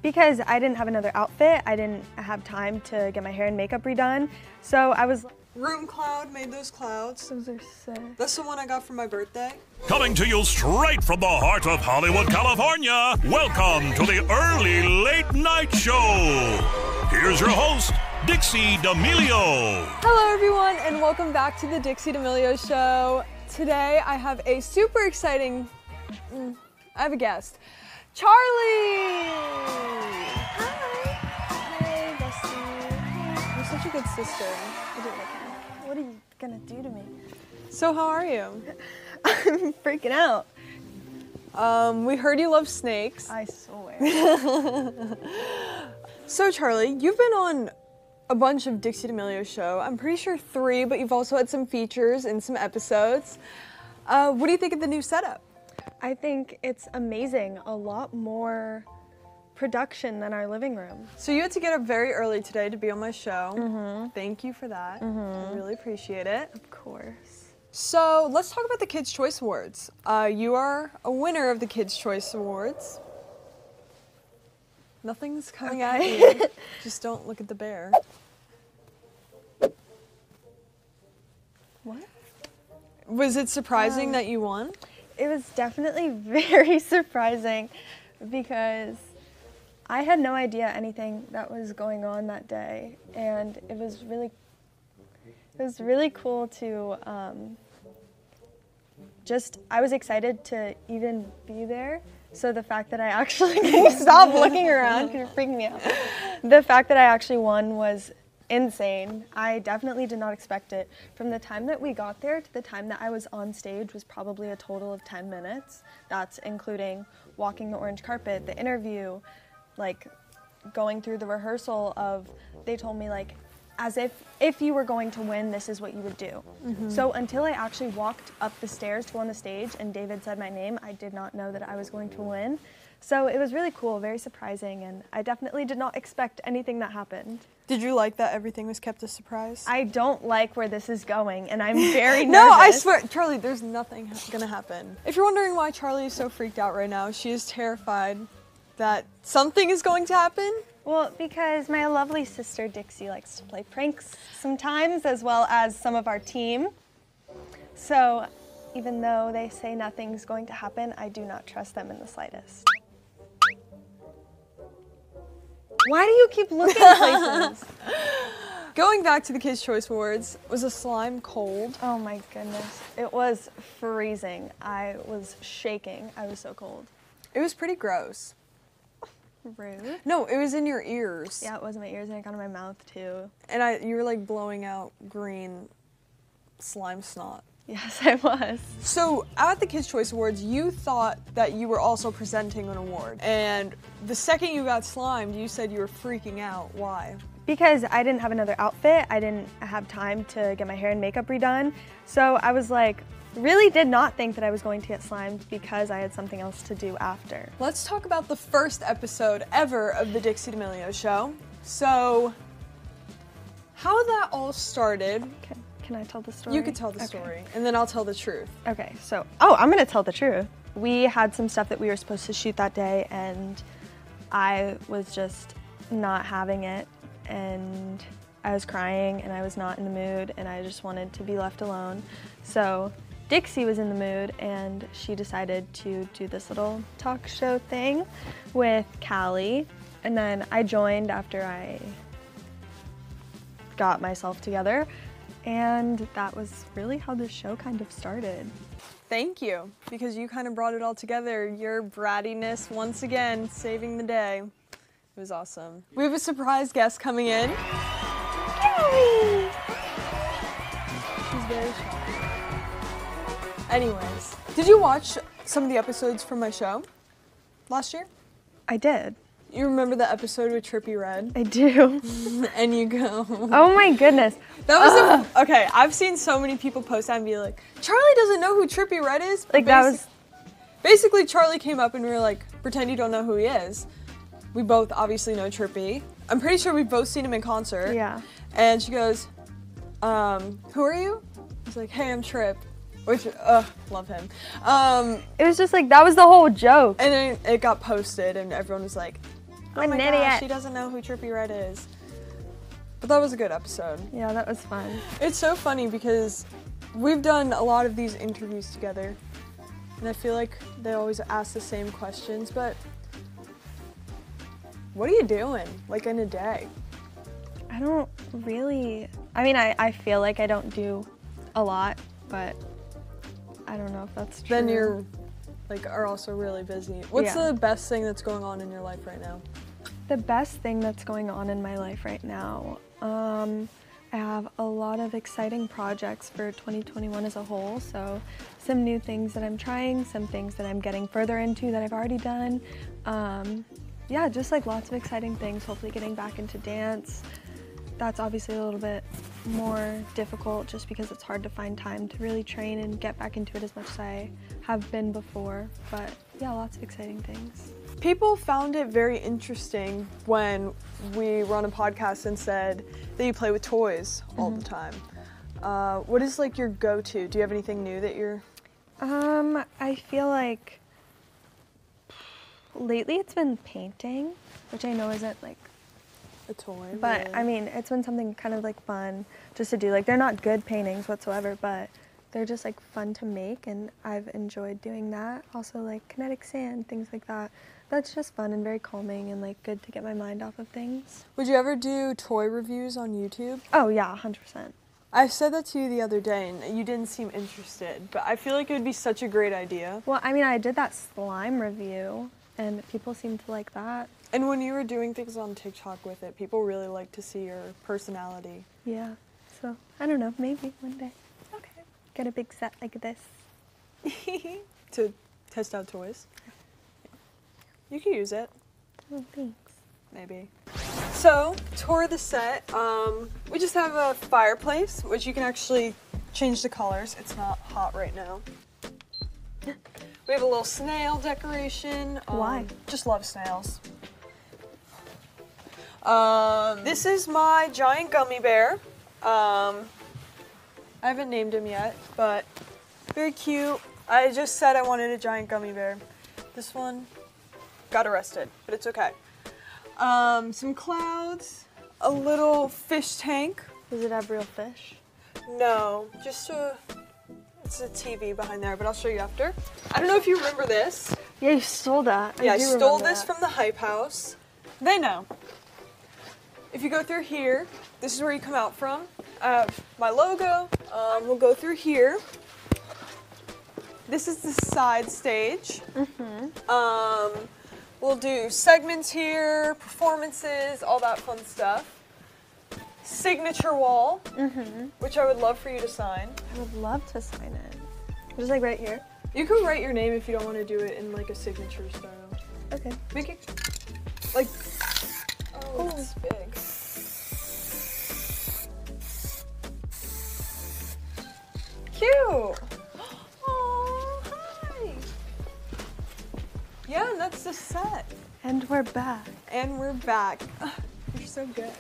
Because I didn't have another outfit, I didn't have time to get my hair and makeup redone. So I was... Room Cloud made those clouds. Those are sick. That's the one I got for my birthday. Coming to you straight from the heart of Hollywood, California, welcome to the early late night show. Here's your host, Dixie Amelio. Hello everyone and welcome back to the Dixie Amelio show. Today I have a super exciting, I have a guest. Charli! Hi! Hey, bestie. You're such a good sister. I do what I can. What are you gonna do to me? So how are you? I'm freaking out. We heard you love snakes. I swear. So Charli, you've been on a bunch of Dixie D'Amelio's show. I'm pretty sure 3, but you've also had some features in some episodes. What do you think of the new setup? I think it's amazing. A lot more production than our living room. So you had to get up very early today to be on my show. Thank you for that. I really appreciate it. Of course. So let's talk about the Kids' Choice Awards. You are a winner of the Kids' Choice Awards. Nothing's coming at you. Just don't look at the bear. What? Was it surprising that you won? It was definitely very surprising because I had no idea anything that was going on that day, and it was really cool to I was excited to even be there. So the fact that I actually, can you stop looking around, you're freaking me out. The fact that I actually won was insane. I definitely did not expect it. From the time that we got there to the time that I was on stage was probably a total of 10 minutes. That's including walking the orange carpet, the interview, like going through the rehearsal of, they told me like, as if you were going to win, this is what you would do. So until I actually walked up the stairs to go on the stage and David said my name, I did not know that I was going to win. So it was really cool, very surprising, and I definitely did not expect anything that happened. Did you like that everything was kept a surprise? I don't like where this is going, and I'm very nervous. No, I swear, Charli, there's nothing gonna happen. If you're wondering why Charli is so freaked out right now, she is terrified that something is going to happen. Well, because my lovely sister Dixie likes to play pranks sometimes, as well as some of our team. So even though they say nothing's going to happen, I do not trust them in the slightest. Why do you keep looking places? Going back to the Kids' Choice Awards, was a slime cold? Oh my goodness. It was freezing. I was shaking. I was so cold. It was pretty gross. Rude. No, it was in your ears. Yeah, it was in my ears and it got in my mouth too. And you were like blowing out green slime snot. Yes, I was. So at the Kids' Choice Awards, you thought that you were also presenting an award. And the second you got slimed, you said you were freaking out. Why? Because I didn't have another outfit. I didn't have time to get my hair and makeup redone. So I was like, really did not think that I was going to get slimed because I had something else to do after. Let's talk about the first episode ever of the Dixie D'Amelio show. So, how that all started. Okay. Can I tell the story? You could tell the story, and then I'll tell the truth. Okay, so, I'm gonna tell the truth. We had some stuff that we were supposed to shoot that day, and I was just not having it, and I was crying, and I was not in the mood, and I just wanted to be left alone. So Dixie was in the mood, and she decided to do this little talk show thing with Callie, and then I joined after I got myself together. And that was really how the show kind of started. Thank you, because you kind of brought it all together. Your brattiness, once again, saving the day. It was awesome. We have a surprise guest coming in. Yay! She's very shy. Anyways, did you watch some of the episodes from my show last year? I did. You remember the episode with Trippie Redd? I do. And you go. Oh my goodness. That was okay, I've seen so many people post that and be like, Charli doesn't know who Trippie Redd is? Like that was... Basically, Charli came up and we were like, pretend you don't know who he is. We both obviously know Trippie. I'm pretty sure we've both seen him in concert. Yeah. And she goes, who are you? I was like, hey, I'm Tripp. Which, love him. It was just like, that was the whole joke. And then it got posted and everyone was like, Oh my gosh, she doesn't know who Trippie Redd is. But that was a good episode. Yeah, that was fun. It's so funny because we've done a lot of these interviews together, and I feel like they always ask the same questions, but what are you doing, like, in a day? I don't really, I mean, I feel like I don't do a lot, but I don't know if that's true. Then you're, like, are also really busy. What's the best thing that's going on in your life right now? The best thing that's going on in my life right now, I have a lot of exciting projects for 2021 as a whole, so some new things that I'm trying, some things that I'm getting further into that I've already done. Yeah, just like lots of exciting things, hopefully getting back into dance. That's obviously a little bit more difficult just because it's hard to find time to really train and get back into it as much as I have been before, but yeah, lots of exciting things. People found it very interesting when we run a podcast and said that you play with toys all the time. What is like your go-to? Do you have anything new that you're... I feel like lately it's been painting, which I know isn't like a toy, but really. I mean, it's been something kind of like fun just to do. Like, they're not good paintings whatsoever, but they're just like fun to make, and I've enjoyed doing that. Also, like kinetic sand, things like that. That's just fun and very calming and like good to get my mind off of things. Would you ever do toy reviews on YouTube? Oh yeah, 100%. I said that to you the other day and you didn't seem interested, but I feel like it would be such a great idea. Well, I mean, I did that slime review and people seemed to like that. And when you were doing things on TikTok with it, people really like to see your personality. Yeah, so I don't know, maybe one day. Okay. Get a big set like this. To test out toys? You can use it. Oh, thanks. Maybe. So, tour the set. We just have a fireplace, which you can actually change the colors. It's not hot right now. We have a little snail decoration. Why? Just love snails. This is my giant gummy bear. I haven't named him yet, but very cute. I just said I wanted a giant gummy bear. This one got arrested, but it's okay. Some clouds, a little fish tank. Does it have real fish? No, just it's a TV behind there, but I'll show you after. I don't know if you remember this. Yeah, you stole that. Yeah, I do stole remember this that. from the Hype House. They know. If you go through here, this is where you come out from. I have my logo. We'll go through here. This is the side stage. We'll do segments here, performances, all that fun stuff. Signature wall, which I would love for you to sign. I would love to sign it. Just like right here. You can write your name if you don't want to do it in like a signature style. Okay. Make it like, oh, it's big. Cute. Oh, hi. Yeah, and that's the set. And we're back. And we're back. You're so good.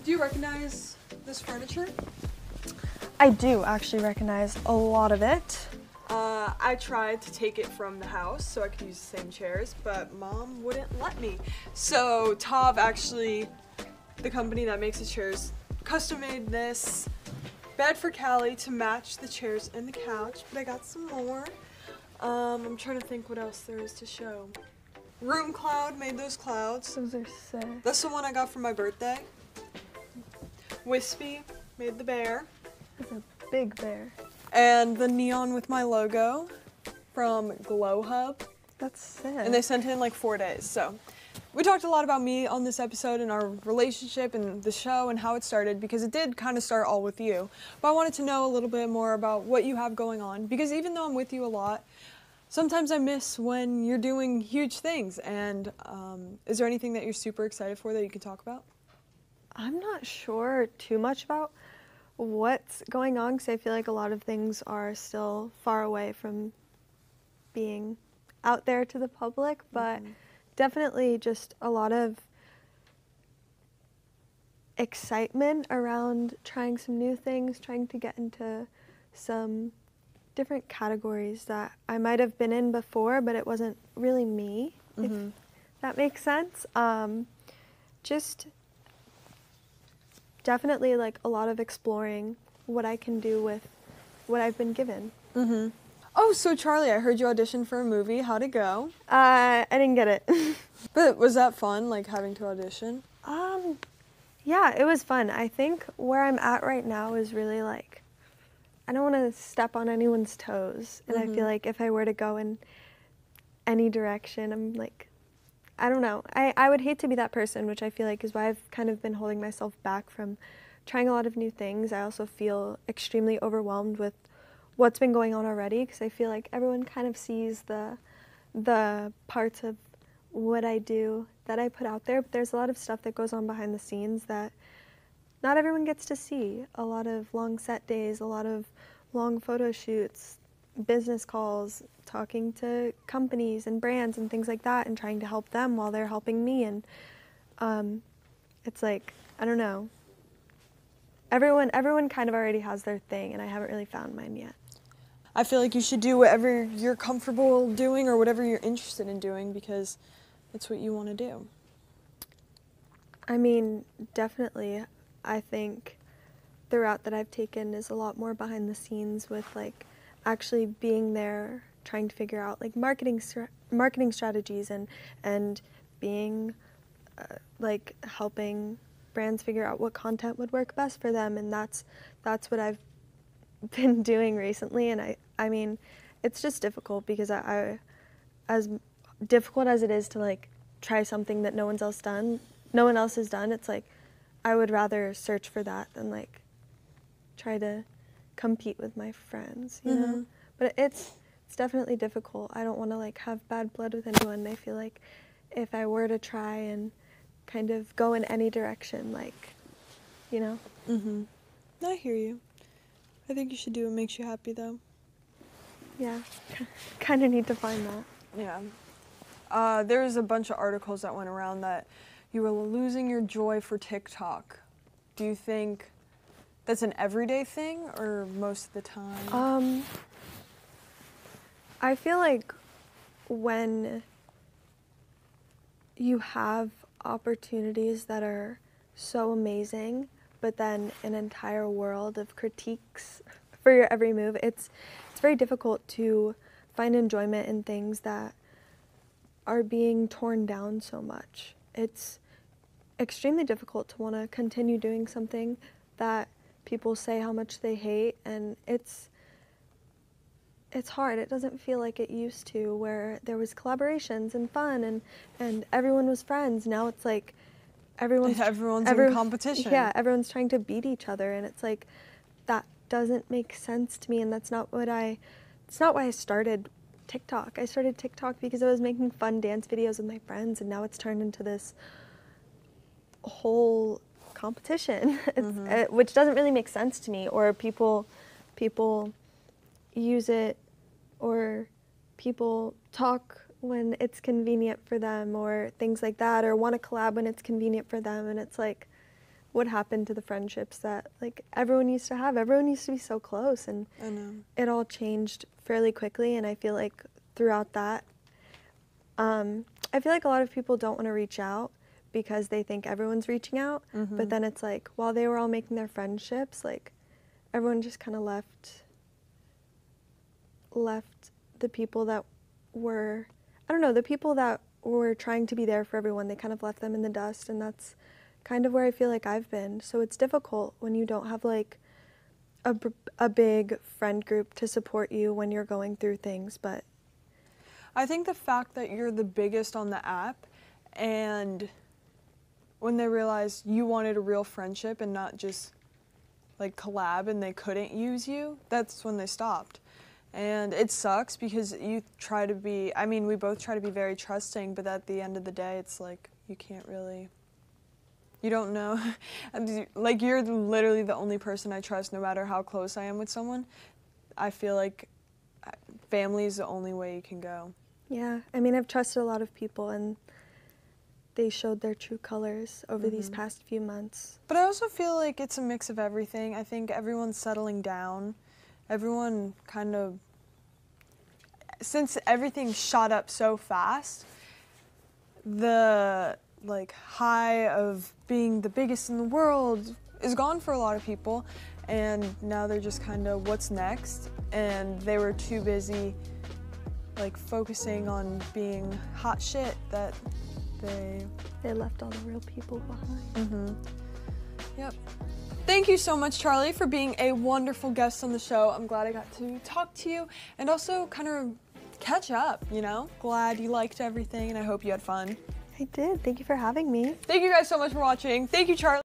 Do you recognize this furniture? I do actually recognize a lot of it. I tried to take it from the house so I could use the same chairs, but Mom wouldn't let me. So Tav actually, the company that makes the chairs, custom made this bed for Callie to match the chairs and the couch, but I got some more. I'm trying to think what else there is to show. Room Cloud made those clouds. Those are sick. That's the one I got for my birthday. Wispy made the bear. That's a big bear. And the neon with my logo from Glow Hub. That's sick. And they sent it in like 4 days. So we talked a lot about me on this episode and our relationship and the show and how it started, because it did kind of start all with you. But I wanted to know a little bit more about what you have going on, because even though I'm with you a lot, sometimes I miss when you're doing huge things. And is there anything that you're super excited for that you can talk about? I'm not sure too much about what's going on, because I feel like a lot of things are still far away from being out there to the public, but definitely just a lot of excitement around trying some new things, trying to get into some different categories that I might have been in before, but it wasn't really me, if that makes sense. Just definitely like a lot of exploring what I can do with what I've been given. Mm-hmm. Oh, so Charli, I heard you auditioned for a movie. How'd it go? I didn't get it. But was that fun, like having to audition? Yeah, it was fun. I think where I'm at right now is really like, I don't want to step on anyone's toes. And I feel like if I were to go in any direction, I'm like, I don't know. I would hate to be that person, which I feel like is why I've kind of been holding myself back from trying a lot of new things. I also feel extremely overwhelmed with what's been going on already, because I feel like everyone kind of sees the parts of what I do that I put out there, but there's a lot of stuff that goes on behind the scenes that not everyone gets to see. A lot of long set days, a lot of long photo shoots, business calls, talking to companies and brands and things like that, and trying to help them while they're helping me. And it's like, I don't know. Everyone kind of already has their thing, and I haven't really found mine yet. I feel like you should do whatever you're comfortable doing or whatever you're interested in doing, because it's what you want to do. I mean, definitely. I think the route that I've taken is a lot more behind the scenes, with like actually being there, trying to figure out like marketing strategies and being like helping brands figure out what content would work best for them, and that's what I've been doing recently. And I mean, it's just difficult because I as difficult as it is to like try something that no one else has done, it's like I would rather search for that than like try to compete with my friends, you know? But it's definitely difficult. I don't want to like have bad blood with anyone. I feel like if I were to try and kind of go in any direction, like, you know? I hear you. I think you should do what makes you happy, though. Yeah, kind of need to find that. Yeah. There was a bunch of articles that went around that you were losing your joy for TikTok. Do you think that's an everyday thing or most of the time? I feel like when you have opportunities that are so amazing, but then an entire world of critiques for your every move, it's very difficult to find enjoyment in things that are being torn down so much. It's extremely difficult to want to continue doing something that people say how much they hate, and it's hard. It doesn't feel like it used to, where there was collaborations and fun and everyone was friends. Now it's like everyone's in competition. Yeah, everyone's trying to beat each other, and it's like that doesn't make sense to me, and it's not why I started TikTok. I started TikTok because I was making fun dance videos with my friends, and now it's turned into this whole competition, which doesn't really make sense to me. Or people use it, or people talk when it's convenient for them, or things like that, or want to collab when it's convenient for them. And it's like, what happened to the friendships that like everyone used to have? Everyone used to be so close, and I know. It all changed fairly quickly. And I feel like throughout that, I feel like a lot of people don't want to reach out because they think everyone's reaching out. But then it's like, while they were all making their friendships, like everyone just kind of left the people that were, I don't know, the people that were trying to be there for everyone, they kind of left them in the dust. And that's kind of where I feel like I've been. So it's difficult when you don't have like a big friend group to support you when you're going through things. But I think the fact that you're the biggest on the app, and when they realized you wanted a real friendship and not just like collab and they couldn't use you, that's when they stopped. And it sucks because you try to be, I mean, we both try to be very trusting, but at the end of the day, it's like you can't really, you don't know. Like, you're literally the only person I trust no matter how close I am with someone. I feel like family is the only way you can go. yeah, I mean, I've trusted a lot of people, and they showed their true colors over these past few months. But I also feel like it's a mix of everything. I think everyone's settling down. Everyone kind of, since everything shot up so fast, the like high of being the biggest in the world is gone for a lot of people, and now they're just kind of what's next, and they were too busy like focusing on being hot shit that they left all the real people behind. Yep. Thank you so much, Charli, for being a wonderful guest on the show. I'm glad I got to talk to you and also kind of catch up, you know? Glad you liked everything, and I hope you had fun. I did. Thank you for having me. Thank you guys so much for watching. Thank you, Charli.